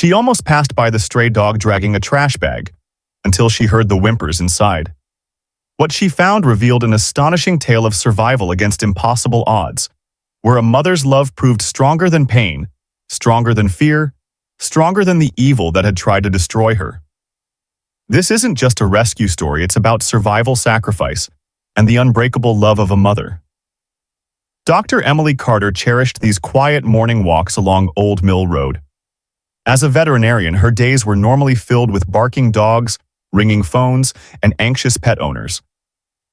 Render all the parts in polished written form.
She almost passed by the stray dog dragging a trash bag, until she heard the whimpers inside. What she found revealed an astonishing tale of survival against impossible odds, where a mother's love proved stronger than pain, stronger than fear, stronger than the evil that had tried to destroy her. This isn't just a rescue story, it's about survival, sacrifice, and the unbreakable love of a mother. Dr. Emily Carter cherished these quiet morning walks along Old Mill Road. As a veterinarian, her days were normally filled with barking dogs, ringing phones, and anxious pet owners.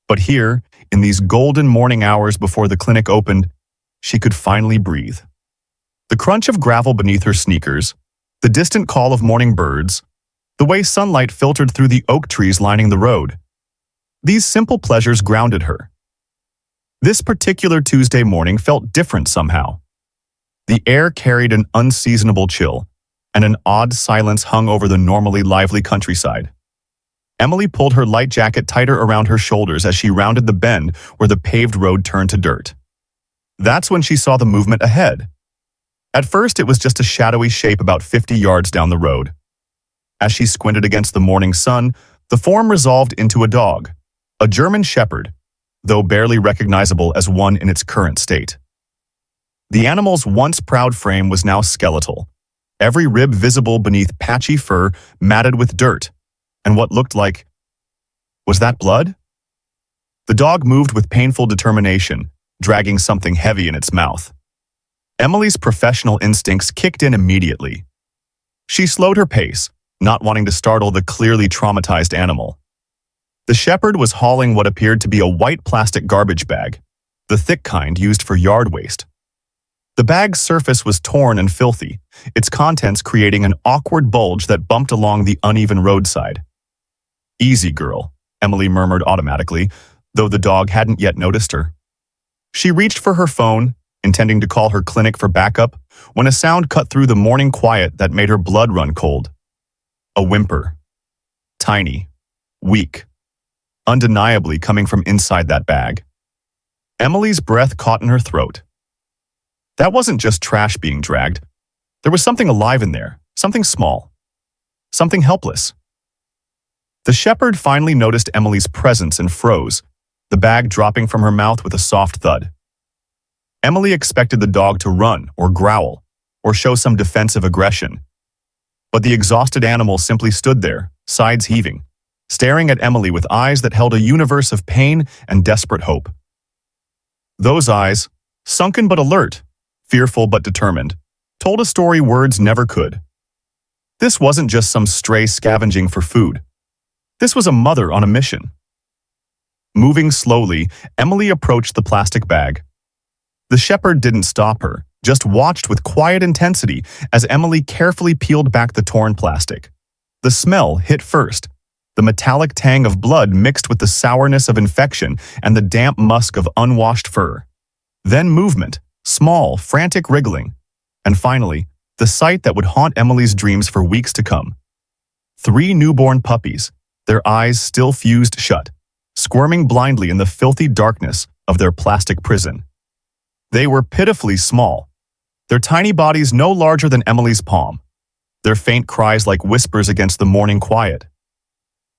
But here, in these golden morning hours before the clinic opened, she could finally breathe. The crunch of gravel beneath her sneakers, the distant call of morning birds, the way sunlight filtered through the oak trees lining the road. These simple pleasures grounded her. This particular Tuesday morning felt different somehow. The air carried an unseasonable chill, and an odd silence hung over the normally lively countryside. Emily pulled her light jacket tighter around her shoulders as she rounded the bend where the paved road turned to dirt. That's when she saw the movement ahead. At first, it was just a shadowy shape about 50 yards down the road. As she squinted against the morning sun, the form resolved into a dog, a German Shepherd, though barely recognizable as one in its current state. The animal's once proud frame was now skeletal, every rib visible beneath patchy fur matted with dirt, and what looked like... was that blood? The dog moved with painful determination, dragging something heavy in its mouth. Emily's professional instincts kicked in immediately. She slowed her pace, not wanting to startle the clearly traumatized animal. The shepherd was hauling what appeared to be a white plastic garbage bag, the thick kind used for yard waste. The bag's surface was torn and filthy, its contents creating an awkward bulge that bumped along the uneven roadside. "Easy, girl," Emily murmured automatically, though the dog hadn't yet noticed her. She reached for her phone, intending to call her clinic for backup, when a sound cut through the morning quiet that made her blood run cold. A whimper. Tiny. Weak. Undeniably coming from inside that bag. Emily's breath caught in her throat. That wasn't just trash being dragged. There was something alive in there, something small. Something helpless. The shepherd finally noticed Emily's presence and froze, the bag dropping from her mouth with a soft thud. Emily expected the dog to run or growl or show some defensive aggression. But the exhausted animal simply stood there, sides heaving, staring at Emily with eyes that held a universe of pain and desperate hope. Those eyes, sunken but alert, fearful but determined, told a story words never could. This wasn't just some stray scavenging for food. This was a mother on a mission. Moving slowly, Emily approached the plastic bag. The shepherd didn't stop her, just watched with quiet intensity as Emily carefully peeled back the torn plastic. The smell hit first, the metallic tang of blood mixed with the sourness of infection and the damp musk of unwashed fur. Then movement, small, frantic wriggling, and finally, the sight that would haunt Emily's dreams for weeks to come. 3 newborn puppies, their eyes still fused shut, squirming blindly in the filthy darkness of their plastic prison. They were pitifully small, their tiny bodies no larger than Emily's palm, their faint cries like whispers against the morning quiet.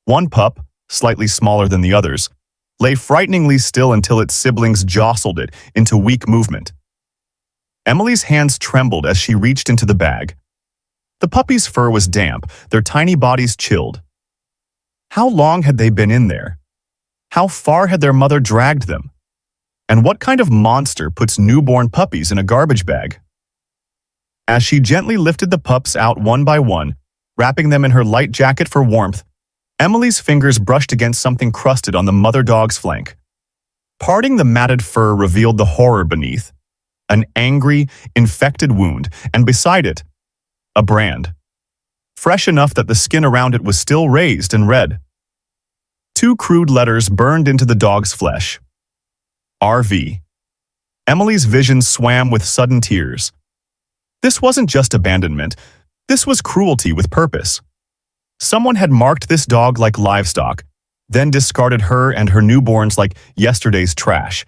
One pup, slightly smaller than the others, lay frighteningly still until its siblings jostled it into weak movement. Emily's hands trembled as she reached into the bag. The puppy's fur was damp, their tiny bodies chilled. How long had they been in there? How far had their mother dragged them? And what kind of monster puts newborn puppies in a garbage bag? As she gently lifted the pups out one by one, wrapping them in her light jacket for warmth, Emily's fingers brushed against something crusted on the mother dog's flank. Parting the matted fur revealed the horror beneath. An angry, infected wound, and beside it, a brand. Fresh enough that the skin around it was still raised and red. 2 crude letters burned into the dog's flesh. RV. Emily's vision swam with sudden tears. This wasn't just abandonment. This was cruelty with purpose. Someone had marked this dog like livestock, then discarded her and her newborns like yesterday's trash.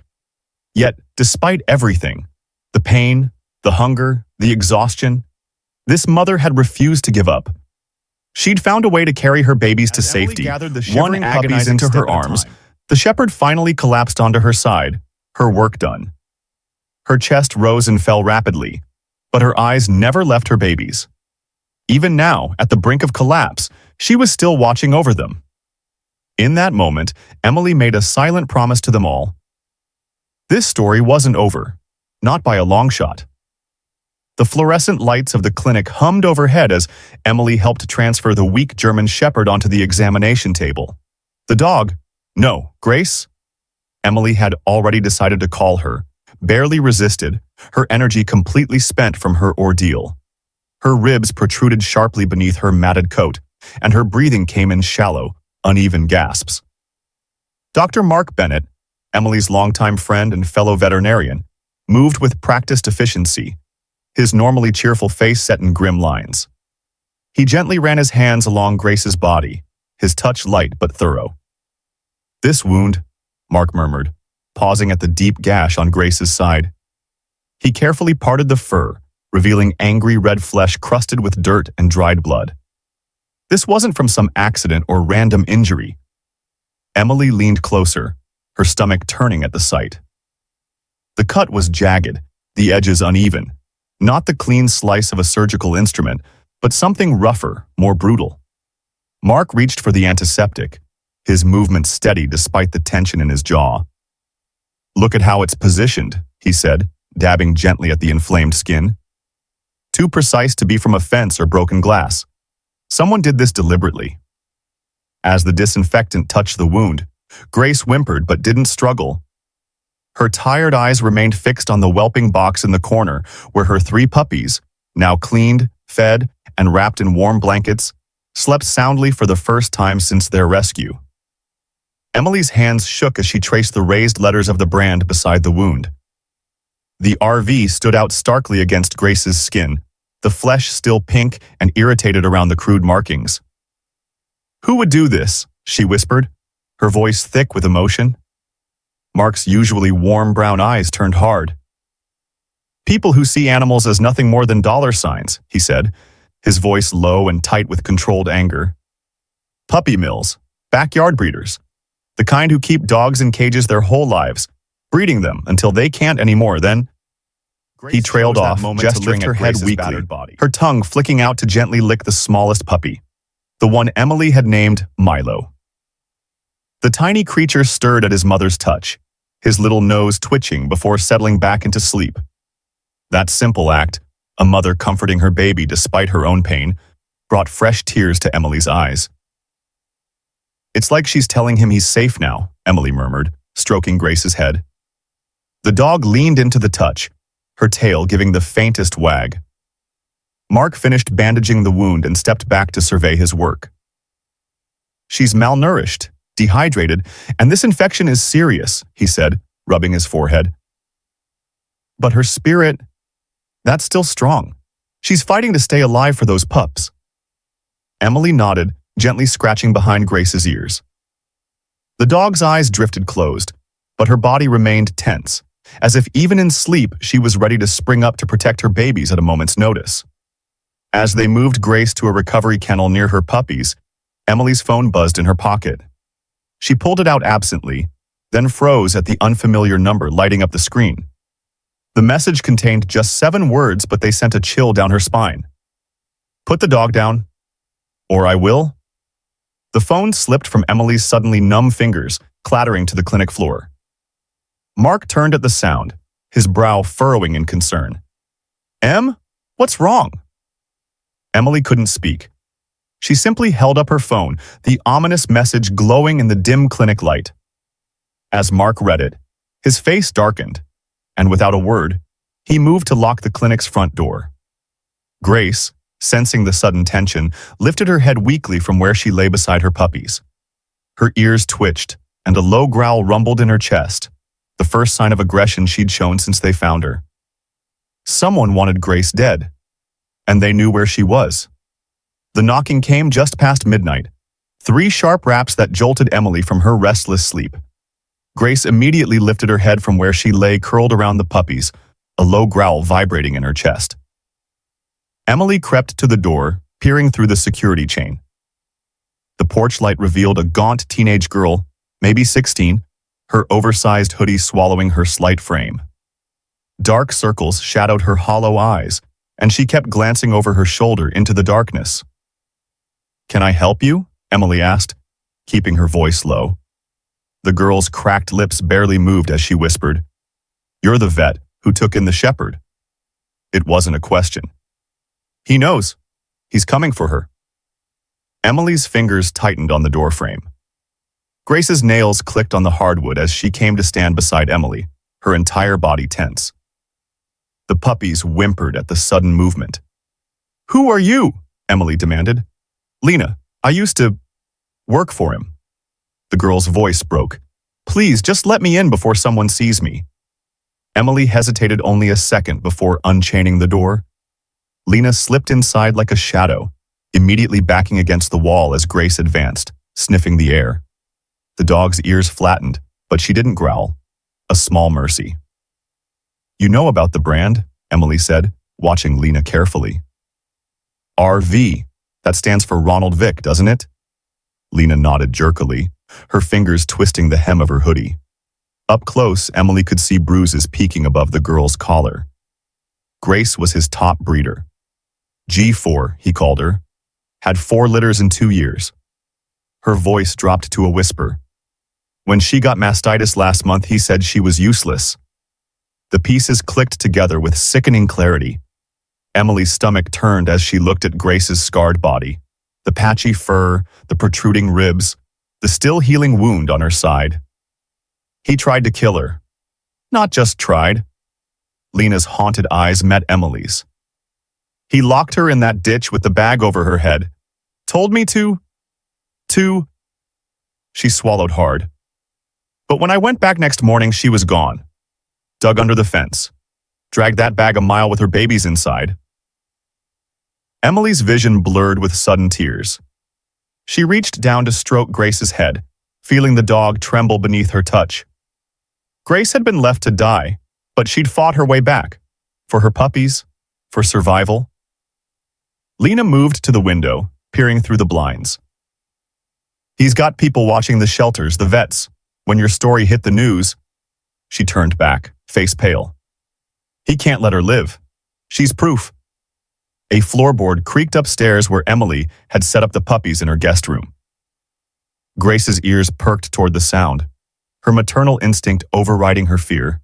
Yet, despite everything, the pain, the hunger, the exhaustion, This mother had refused to give up. She'd found a way to carry her babies to safety, one puppies into her arms. The shepherd finally collapsed onto her side, her work done. Her chest rose and fell rapidly, but her eyes never left her babies. Even now, at the brink of collapse, she was still watching over them. In that moment, Emily made a silent promise to them all. This story wasn't over, not by a long shot. The fluorescent lights of the clinic hummed overhead as Emily helped transfer the weak German shepherd onto the examination table. The dog, no, Grace? Emily had already decided to call her, barely resisted, her energy completely spent from her ordeal. Her ribs protruded sharply beneath her matted coat, and her breathing came in shallow, uneven gasps. Dr. Mark Bennett, Emily's longtime friend and fellow veterinarian, moved with practiced efficiency, his normally cheerful face set in grim lines. He gently ran his hands along Grace's body, his touch light but thorough. "This wound," Mark murmured, pausing at the deep gash on Grace's side. He carefully parted the fur, revealing angry red flesh crusted with dirt and dried blood. This wasn't from some accident or random injury. Emily leaned closer, her stomach turning at the sight. The cut was jagged, the edges uneven, not the clean slice of a surgical instrument, but something rougher, more brutal. Mark reached for the antiseptic, his movement steady despite the tension in his jaw. "Look at how it's positioned," he said, dabbing gently at the inflamed skin. "Too precise to be from a fence or broken glass. Someone did this deliberately." As the disinfectant touched the wound, Grace whimpered but didn't struggle. Her tired eyes remained fixed on the whelping box in the corner where her 3 puppies, now cleaned, fed, and wrapped in warm blankets, slept soundly for the first time since their rescue. Emily's hands shook as she traced the raised letters of the brand beside the wound. The RV stood out starkly against Grace's skin, the flesh still pink and irritated around the crude markings. "Who would do this?" she whispered, her voice thick with emotion. Mark's usually warm brown eyes turned hard. "People who see animals as nothing more than dollar signs," he said, his voice low and tight with controlled anger. "Puppy mills, backyard breeders, the kind who keep dogs in cages their whole lives, breeding them until they can't anymore, then—" He trailed off, gesturing her head weakly, her tongue flicking out to gently lick the smallest puppy, the one Emily had named Milo. The tiny creature stirred at his mother's touch, his little nose twitching before settling back into sleep. That simple act, a mother comforting her baby despite her own pain, brought fresh tears to Emily's eyes. "It's like she's telling him he's safe now," Emily murmured, stroking Grace's head. The dog leaned into the touch, her tail giving the faintest wag. Mark finished bandaging the wound and stepped back to survey his work. "She's malnourished, dehydrated, and this infection is serious," he said, rubbing his forehead. "But her spirit, that's still strong. She's fighting to stay alive for those pups." Emily nodded, gently scratching behind Grace's ears. The dog's eyes drifted closed, but her body remained tense, as if even in sleep she was ready to spring up to protect her babies at a moment's notice. As they moved Grace to a recovery kennel near her puppies, Emily's phone buzzed in her pocket. She pulled it out absently, then froze at the unfamiliar number lighting up the screen. The message contained just 7 words, but they sent a chill down her spine. "Put the dog down, or I will." The phone slipped from Emily's suddenly numb fingers, clattering to the clinic floor. Mark turned at the sound, his brow furrowing in concern. "Em, what's wrong?" Emily couldn't speak. She simply held up her phone, the ominous message glowing in the dim clinic light. As Mark read it, his face darkened, and without a word, he moved to lock the clinic's front door. Grace, sensing the sudden tension, lifted her head weakly from where she lay beside her puppies. Her ears twitched, and a low growl rumbled in her chest, the first sign of aggression she'd shown since they found her. Someone wanted Grace dead, and they knew where she was. The knocking came just past midnight, 3 sharp raps that jolted Emily from her restless sleep. Grace immediately lifted her head from where she lay curled around the puppies, a low growl vibrating in her chest. Emily crept to the door, peering through the security chain. The porch light revealed a gaunt teenage girl, maybe 16, her oversized hoodie swallowing her slight frame. Dark circles shadowed her hollow eyes, and she kept glancing over her shoulder into the darkness. "Can I help you?" Emily asked, keeping her voice low. The girl's cracked lips barely moved as she whispered, "You're the vet who took in the shepherd." It wasn't a question. "He knows. He's coming for her." Emily's fingers tightened on the doorframe. Grace's nails clicked on the hardwood as she came to stand beside Emily, her entire body tense. The puppies whimpered at the sudden movement. "Who are you?" Emily demanded. "Lena, I used to work for him." The girl's voice broke. "Please, just let me in before someone sees me." Emily hesitated only a second before unchaining the door. Lena slipped inside like a shadow, immediately backing against the wall as Grace advanced, sniffing the air. The dog's ears flattened, but she didn't growl. A small mercy. "You know about the brand," Emily said, watching Lena carefully. "RV. That stands for Ronald Vick, doesn't it?" Lena nodded jerkily, her fingers twisting the hem of her hoodie. Up close, Emily could see bruises peeking above the girl's collar. Grace was his top breeder. G4, he called her. Had 4 litters in 2 years. Her voice dropped to a whisper. When she got mastitis last month, he said she was useless. The pieces clicked together with sickening clarity. Emily's stomach turned as she looked at Grace's scarred body. The patchy fur, the protruding ribs, the still healing wound on her side. He tried to kill her. Not just tried. Lena's haunted eyes met Emily's. He locked her in that ditch with the bag over her head. Told me to. She swallowed hard. But when I went back next morning, she was gone. Dug under the fence. Dragged that bag a mile with her babies inside. Emily's vision blurred with sudden tears. She reached down to stroke Grace's head, feeling the dog tremble beneath her touch. Grace had been left to die, but she'd fought her way back. For her puppies, for survival. Lena moved to the window, peering through the blinds. He's got people watching the shelters, the vets. When your story hit the news, she turned back, face pale. He can't let her live. She's proof. A floorboard creaked upstairs where Emily had set up the puppies in her guest room. Grace's ears perked toward the sound, her maternal instinct overriding her fear.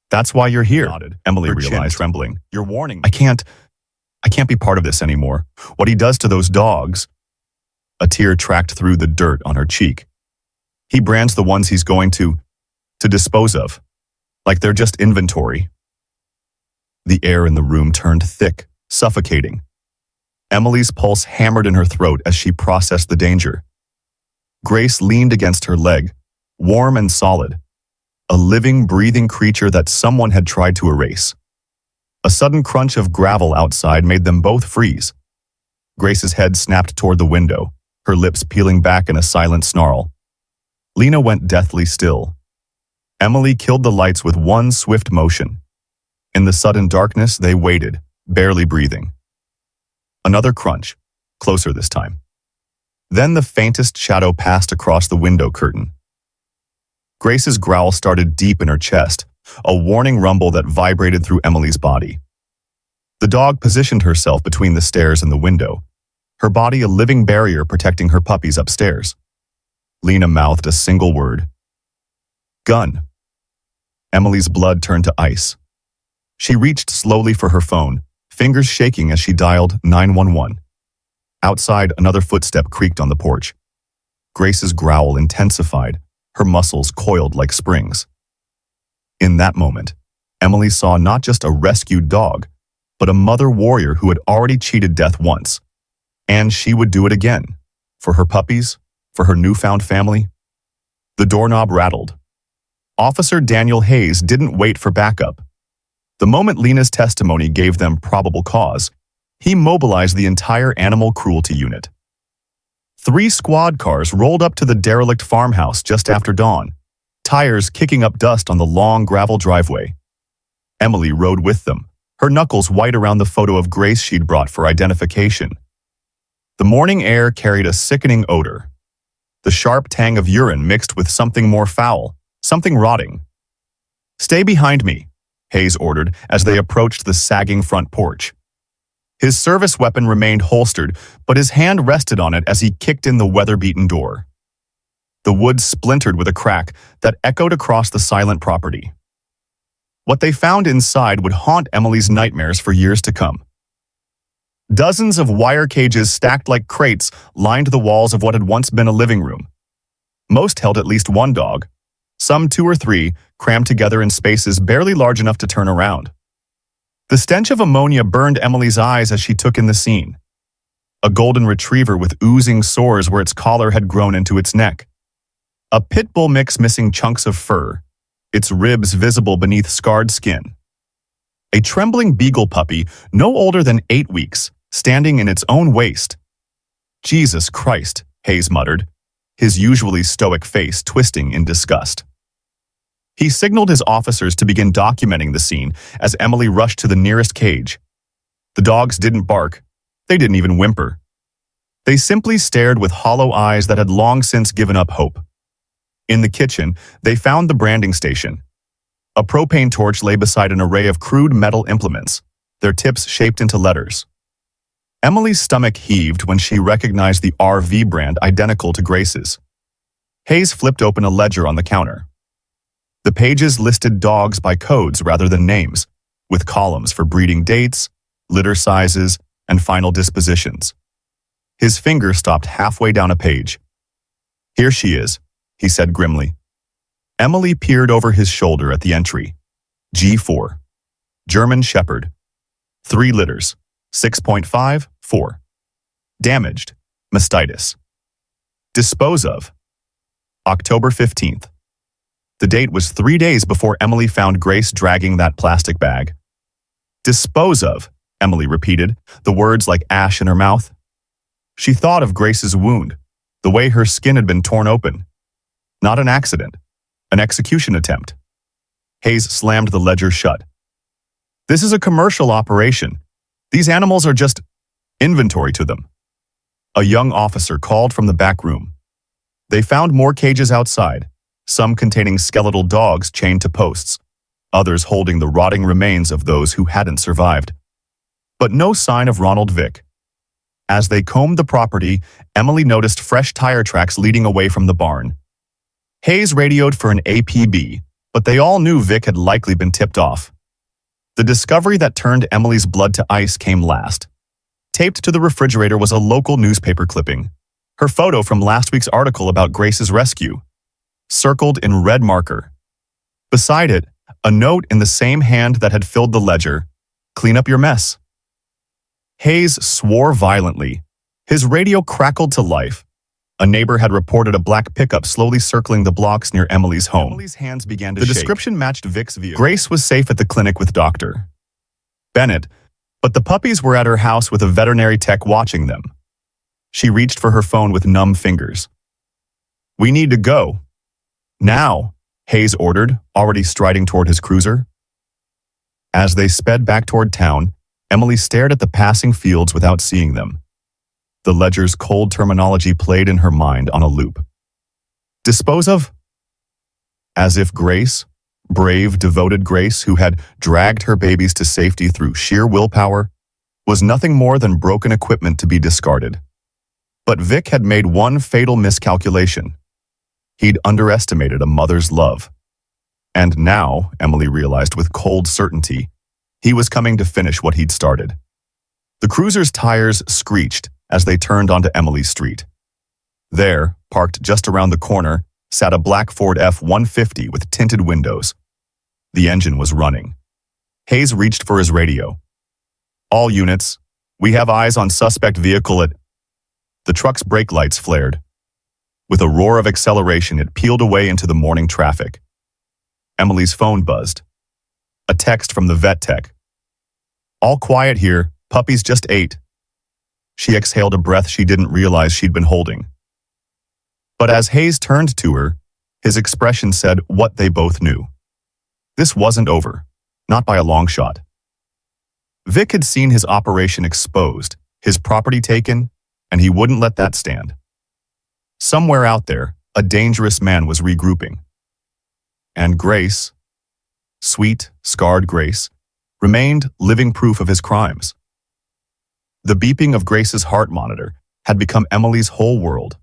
That's why you're here, nodded, Emily her realized, trembling. You're warning me. I can't be part of this anymore. What he does to those dogs. A tear tracked through the dirt on her cheek. He brands the ones he's going to dispose of, like they're just inventory. The air in the room turned thick, suffocating. Emily's pulse hammered in her throat as she processed the danger. Grace leaned against her leg, warm and solid, a living, breathing creature that someone had tried to erase. A sudden crunch of gravel outside made them both freeze. Grace's head snapped toward the window, her lips peeling back in a silent snarl. Lena went deathly still. Emily killed the lights with one swift motion. In the sudden darkness, they waited, barely breathing. Another crunch, closer this time. Then the faintest shadow passed across the window curtain. Grace's growl started deep in her chest, a warning rumble that vibrated through Emily's body. The dog positioned herself between the stairs and the window, her body a living barrier protecting her puppies upstairs. Lena mouthed a single word. Gun. Emily's blood turned to ice. She reached slowly for her phone, fingers shaking as she dialed 911. Outside, another footstep creaked on the porch. Grace's growl intensified, her muscles coiled like springs. In that moment, Emily saw not just a rescued dog, but a mother warrior who had already cheated death once. And she would do it again. For her puppies, for her newfound family. The doorknob rattled. Officer Daniel Hayes didn't wait for backup. The moment Lena's testimony gave them probable cause, he mobilized the entire animal cruelty unit. 3 squad cars rolled up to the derelict farmhouse just after dawn, tires kicking up dust on the long gravel driveway. Emily rode with them, her knuckles white around the photo of Grace she'd brought for identification. The morning air carried a sickening odor. The sharp tang of urine mixed with something more foul, something rotting. "Stay behind me," Hayes ordered as they approached the sagging front porch. His service weapon remained holstered, but his hand rested on it as he kicked in the weather-beaten door. The wood splintered with a crack that echoed across the silent property. What they found inside would haunt Emily's nightmares for years to come. Dozens of wire cages stacked like crates lined the walls of what had once been a living room. Most held at least one dog, some 2 or 3, crammed together in spaces barely large enough to turn around. The stench of ammonia burned Emily's eyes as she took in the scene. A golden retriever with oozing sores where its collar had grown into its neck. A pit bull mix missing chunks of fur, its ribs visible beneath scarred skin. A trembling beagle puppy, no older than 8 weeks, standing in its own waste. "Jesus Christ," Hayes muttered, his usually stoic face twisting in disgust. He signaled his officers to begin documenting the scene as Emily rushed to the nearest cage. The dogs didn't bark. They didn't even whimper. They simply stared with hollow eyes that had long since given up hope. In the kitchen, they found the branding station. A propane torch lay beside an array of crude metal implements, their tips shaped into letters. Emily's stomach heaved when she recognized the RV brand identical to Grace's. Hayes flipped open a ledger on the counter. The pages listed dogs by codes rather than names, with columns for breeding dates, litter sizes, and final dispositions. His finger stopped halfway down a page. "Here she is," he said grimly. Emily peered over his shoulder at the entry. G4. German Shepherd. 3 litters. 6.5, 4. Damaged. Mastitis. Dispose of. October 15th. The date was 3 days before Emily found Grace dragging that plastic bag. "Dispose of," Emily repeated, the words like ash in her mouth. She thought of Grace's wound, the way her skin had been torn open. Not an accident, an execution attempt. Hayes slammed the ledger shut. "This is a commercial operation. These animals are just inventory to them." A young officer called from the back room. They found more cages outside, some containing skeletal dogs chained to posts, others holding the rotting remains of those who hadn't survived. But no sign of Ronald Vick. As they combed the property, Emily noticed fresh tire tracks leading away from the barn. Hayes radioed for an APB, but they all knew Vick had likely been tipped off. The discovery that turned Emily's blood to ice came last. Taped to the refrigerator was a local newspaper clipping, her photo from last week's article about Grace's rescue, circled in red marker. Beside it, a note in the same hand that had filled the ledger, "Clean up your mess." Hayes swore violently. His radio crackled to life. A neighbor had reported a black pickup slowly circling the blocks near Emily's home. Emily's hands began to shake. The description matched Vick's vehicle. Grace was safe at the clinic with Dr. Bennett, but the puppies were at her house with a veterinary tech watching them. She reached for her phone with numb fingers. "We need to go." "Now," Hayes ordered, already striding toward his cruiser. As they sped back toward town, Emily stared at the passing fields without seeing them. The ledger's cold terminology played in her mind on a loop. Dispose of? As if Grace, brave, devoted Grace who had dragged her babies to safety through sheer willpower, was nothing more than broken equipment to be discarded. But Vick had made one fatal miscalculation. He'd underestimated a mother's love. And now, Emily realized with cold certainty, he was coming to finish what he'd started. The cruiser's tires screeched as they turned onto Emily's street. There, parked just around the corner, sat a black Ford F-150 with tinted windows. The engine was running. Hayes reached for his radio. "All units, we have eyes on suspect vehicle at..." The truck's brake lights flared. With a roar of acceleration, it peeled away into the morning traffic. Emily's phone buzzed. A text from the vet tech. "All quiet here, puppies just ate." She exhaled a breath she didn't realize she'd been holding. But as Hayes turned to her, his expression said what they both knew. This wasn't over, not by a long shot. Vic had seen his operation exposed, his property taken, and he wouldn't let that stand. Somewhere out there, a dangerous man was regrouping. And Grace, sweet, scarred Grace, remained living proof of his crimes. The beeping of Grace's heart monitor had become Emily's whole world.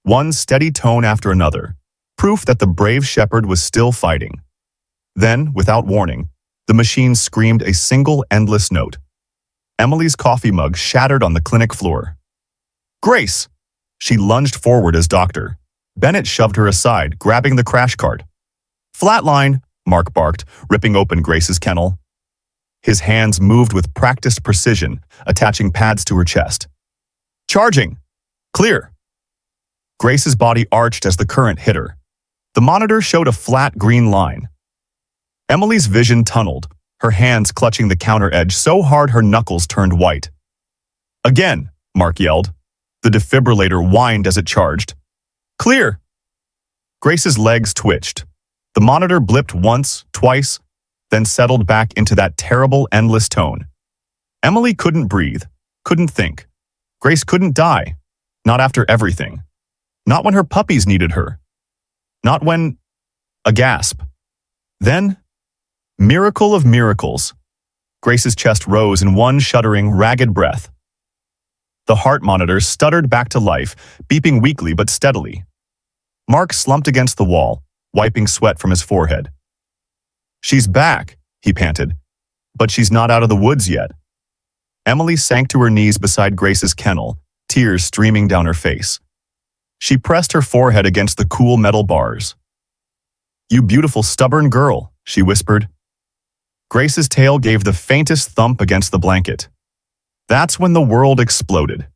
One steady tone after another, proof that the brave shepherd was still fighting. Then, without warning, the machine screamed a single endless note. Emily's coffee mug shattered on the clinic floor. "Grace!" She lunged forward as Dr. Bennett shoved her aside, grabbing the crash cart. "Flatline!" Mark barked, ripping open Grace's kennel. His hands moved with practiced precision, attaching pads to her chest. "Charging! Clear!" Grace's body arched as the current hit her. The monitor showed a flat green line. Emily's vision tunneled, her hands clutching the counter edge so hard her knuckles turned white. "Again!" Mark yelled. The defibrillator whined as it charged. "Clear!" Grace's legs twitched. The monitor blipped once, twice, then settled back into that terrible, endless tone. Emily couldn't breathe, couldn't think. Grace couldn't die. Not after everything. Not when her puppies needed her. Not when... A gasp. Then, miracle of miracles. Grace's chest rose in one shuddering, ragged breath. The heart monitor stuttered back to life, beeping weakly but steadily. Mark slumped against the wall, wiping sweat from his forehead. "She's back," he panted. "But she's not out of the woods yet." Emily sank to her knees beside Grace's kennel, tears streaming down her face. She pressed her forehead against the cool metal bars. "You beautiful, stubborn girl," she whispered. Grace's tail gave the faintest thump against the blanket. That's when the world exploded.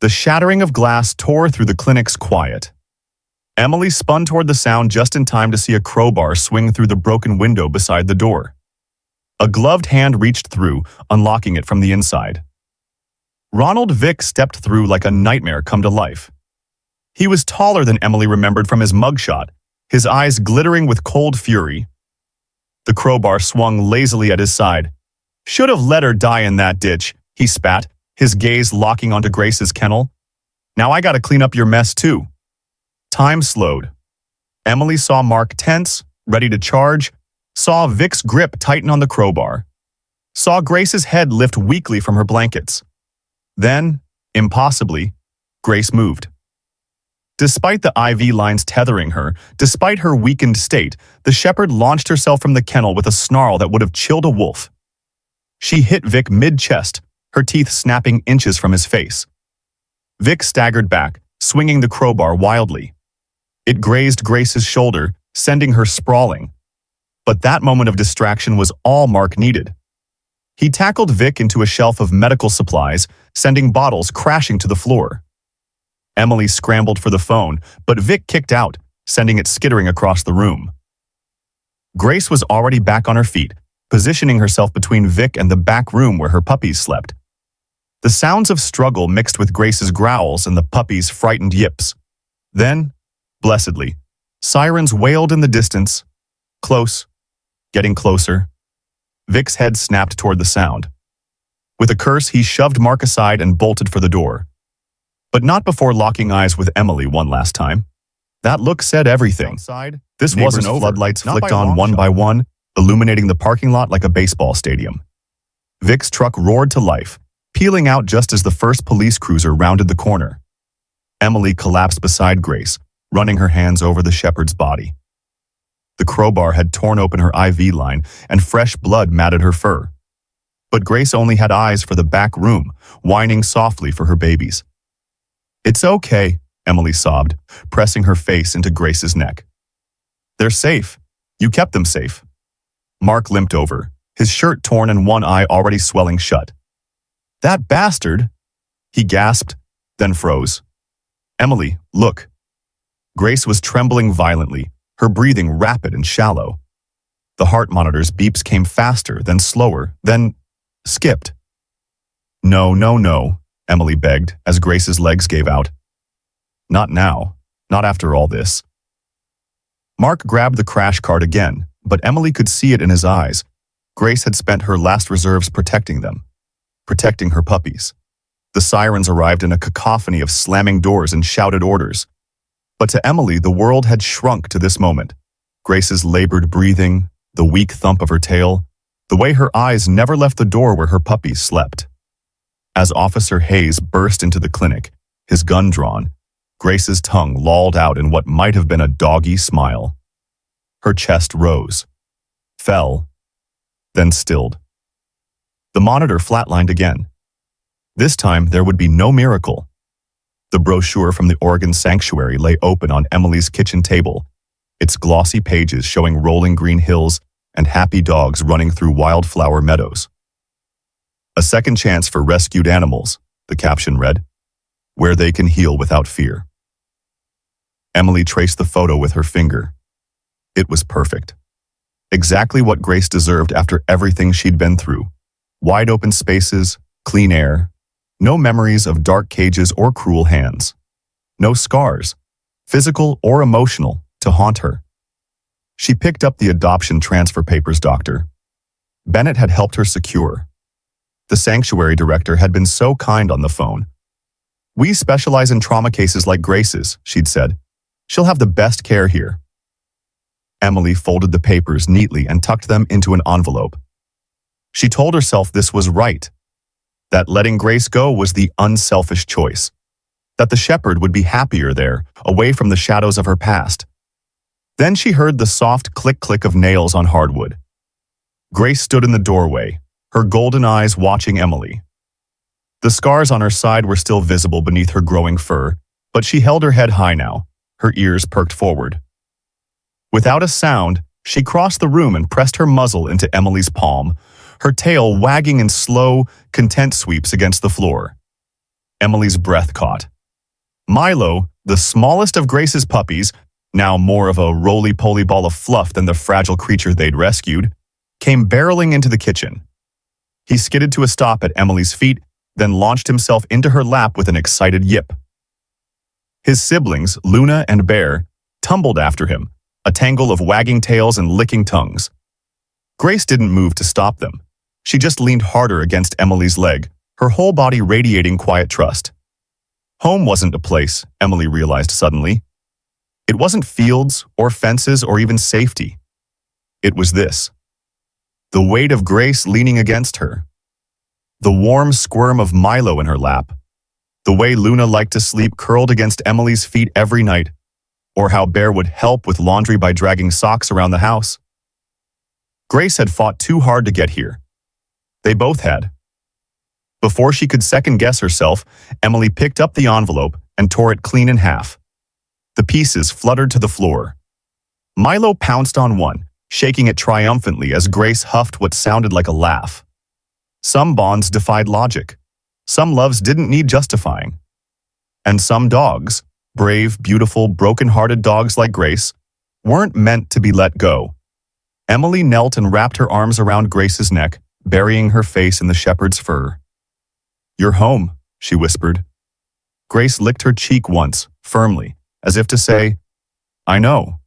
The shattering of glass tore through the clinic's quiet. Emily spun toward the sound just in time to see a crowbar swing through the broken window beside the door. A gloved hand reached through, unlocking it from the inside. Ronald Vick stepped through like a nightmare come to life. He was taller than Emily remembered from his mugshot, his eyes glittering with cold fury. The crowbar swung lazily at his side. "Should have let her die in that ditch," he spat, his gaze locking onto Grace's kennel. "Now I gotta clean up your mess too." Time slowed. Emily saw Mark tense, ready to charge, saw Vic's grip tighten on the crowbar, saw Grace's head lift weakly from her blankets. Then, impossibly, Grace moved. Despite the IV lines tethering her, despite her weakened state, the shepherd launched herself from the kennel with a snarl that would have chilled a wolf. She hit Vic mid-chest, her teeth snapping inches from his face. Vic staggered back, swinging the crowbar wildly. It grazed Grace's shoulder, sending her sprawling. But that moment of distraction was all Mark needed. He tackled Vic into a shelf of medical supplies, sending bottles crashing to the floor. Emily scrambled for the phone, but Vic kicked out, sending it skittering across the room. Grace was already back on her feet, positioning herself between Vic and the back room where her puppies slept. The sounds of struggle mixed with Grace's growls and the puppies' frightened yips. Then, blessedly, sirens wailed in the distance. Close. Getting closer. Vic's head snapped toward the sound. With a curse, he shoved Mark aside and bolted for the door. But not before locking eyes with Emily one last time. That look said everything. Outside, this wasn't over. Floodlights flicked on one by one, illuminating the parking lot like a baseball stadium. Vic's truck roared to life, peeling out just as the first police cruiser rounded the corner. Emily collapsed beside Grace, running her hands over the shepherd's body. The crowbar had torn open her IV line, and fresh blood matted her fur. But Grace only had eyes for the back room, whining softly for her babies. "It's okay," Emily sobbed, pressing her face into Grace's neck. "They're safe. You kept them safe." Mark limped over, his shirt torn and one eye already swelling shut. "That bastard!" he gasped, then froze. "Emily, look." Grace was trembling violently, her breathing rapid and shallow. The heart monitor's beeps came faster, then slower, then skipped. "No, no, no," Emily begged as Grace's legs gave out. "Not now. Not after all this." Mark grabbed the crash cart again, but Emily could see it in his eyes. Grace had spent her last reserves protecting them, protecting her puppies. The sirens arrived in a cacophony of slamming doors and shouted orders. But to Emily, the world had shrunk to this moment. Grace's labored breathing, the weak thump of her tail, the way her eyes never left the door where her puppies slept. As Officer Hayes burst into the clinic, his gun drawn, Grace's tongue lolled out in what might have been a doggy smile. Her chest rose, fell, then stilled. The monitor flatlined again. This time there would be no miracle. The brochure from the Oregon Sanctuary lay open on Emily's kitchen table, its glossy pages showing rolling green hills and happy dogs running through wildflower meadows. A second chance for rescued animals, the caption read, where they can heal without fear. Emily traced the photo with her finger. It was perfect. Exactly what Grace deserved after everything she'd been through. Wide open spaces, clean air, no memories of dark cages or cruel hands. No scars, physical or emotional, to haunt her. She picked up the adoption transfer papers Dr. Bennett had helped her secure. The sanctuary director had been so kind on the phone. "We specialize in trauma cases like Grace's," she'd said. "She'll have the best care here." Emily folded the papers neatly and tucked them into an envelope. She told herself this was right, that letting Grace go was the unselfish choice, that the shepherd would be happier there, away from the shadows of her past. Then she heard the soft click-click of nails on hardwood. Grace stood in the doorway, her golden eyes watching Emily. The scars on her side were still visible beneath her growing fur, but she held her head high now, her ears perked forward. Without a sound, she crossed the room and pressed her muzzle into Emily's palm, her tail wagging in slow, content sweeps against the floor. Emily's breath caught. Milo, the smallest of Grace's puppies, now more of a roly-poly ball of fluff than the fragile creature they'd rescued, came barreling into the kitchen. He skidded to a stop at Emily's feet, then launched himself into her lap with an excited yip. His siblings, Luna and Bear, tumbled after him, a tangle of wagging tails and licking tongues. Grace didn't move to stop them. She just leaned harder against Emily's leg, her whole body radiating quiet trust. Home wasn't a place, Emily realized suddenly. It wasn't fields or fences or even safety. It was this. The weight of Grace leaning against her. The warm squirm of Milo in her lap. The way Luna liked to sleep curled against Emily's feet every night. Or how Bear would help with laundry by dragging socks around the house. Grace had fought too hard to get here. They both had. Before she could second-guess herself, Emily picked up the envelope and tore it clean in half. The pieces fluttered to the floor. Milo pounced on one, shaking it triumphantly as Grace huffed what sounded like a laugh. Some bonds defied logic. Some loves didn't need justifying. And some dogs, brave, beautiful, broken-hearted dogs like Grace, weren't meant to be let go. Emily knelt and wrapped her arms around Grace's neck, burying her face in the shepherd's fur. "You're home," she whispered. Grace licked her cheek once, firmly, as if to say, "I know."